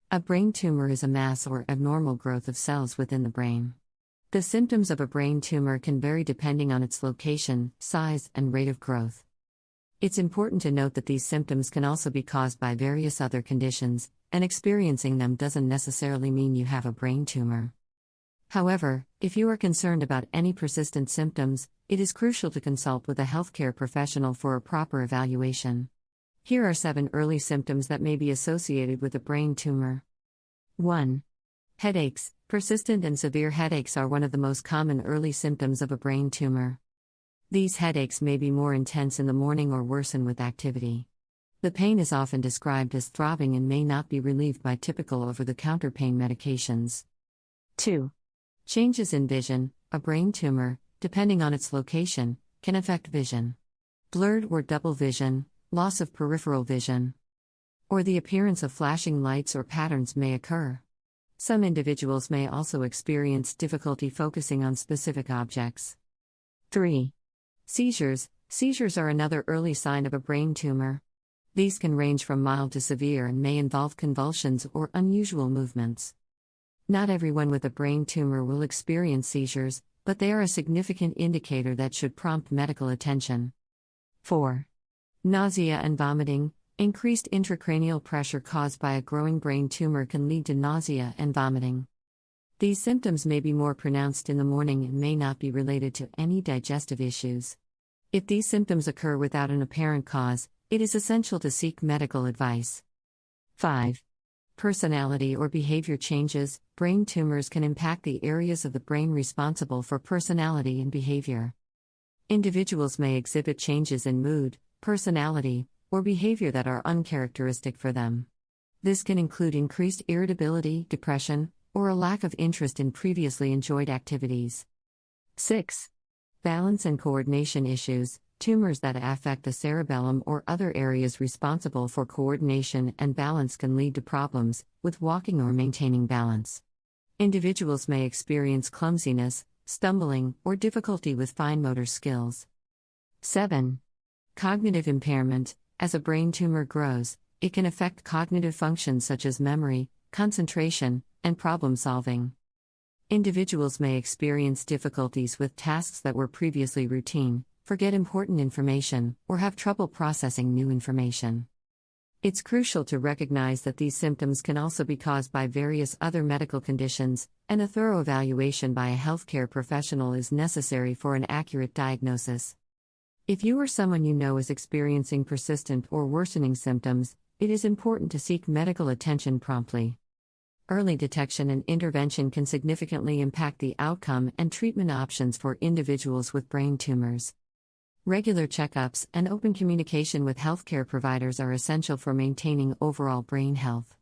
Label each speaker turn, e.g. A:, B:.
A: A brain tumor is a mass or abnormal growth of cells within the brain. The symptoms of a brain tumor can vary depending on its location, size, and rate of growth. It's important to note that these symptoms can also be caused by various other conditions, and experiencing them doesn't necessarily mean you have a brain tumor. However, if you are concerned about any persistent symptoms, it is crucial to consult with a healthcare professional for a proper evaluation. Here are 7 early symptoms that may be associated with a brain tumor. 1. Headaches. Persistent and severe headaches are one of the most common early symptoms of a brain tumor. These headaches may be more intense in the morning or worsen with activity. The pain is often described as throbbing and may not be relieved by typical over-the-counter pain medications. 2. Changes in vision. A brain tumor, depending on its location, can affect vision. Blurred or double vision, loss of peripheral vision, or the appearance of flashing lights or patterns may occur. Some individuals may also experience difficulty focusing on specific objects. 3. Seizures. Seizures are another early sign of a brain tumor. These can range from mild to severe and may involve convulsions or unusual movements. Not everyone with a brain tumor will experience seizures, but they are a significant indicator that should prompt medical attention. 4. Nausea and vomiting. Increased intracranial pressure caused by a growing brain tumor can lead to nausea and vomiting. These symptoms may be more pronounced in the morning and may not be related to any digestive issues. If these symptoms occur without an apparent cause, it is essential to seek medical advice. 5. Personality or behavior changes. Brain tumors can impact the areas of the brain responsible for personality and behavior. Individuals may exhibit changes in mood, personality, or behavior that are uncharacteristic for them. This can include increased irritability, depression, or a lack of interest in previously enjoyed activities. 6. Balance and coordination issues. Tumors that affect the cerebellum or other areas responsible for coordination and balance can lead to problems with walking or maintaining balance. Individuals may experience clumsiness, stumbling, or difficulty with fine motor skills. 7. Cognitive impairment. As a brain tumor grows, it can affect cognitive functions such as memory, concentration, and problem solving. Individuals may experience difficulties with tasks that were previously routine, forget important information, or have trouble processing new information. It's crucial to recognize that these symptoms can also be caused by various other medical conditions, and a thorough evaluation by a healthcare professional is necessary for an accurate diagnosis. If you or someone you know is experiencing persistent or worsening symptoms, it is important to seek medical attention promptly. Early detection and intervention can significantly impact the outcome and treatment options for individuals with brain tumors. Regular checkups and open communication with healthcare providers are essential for maintaining overall brain health.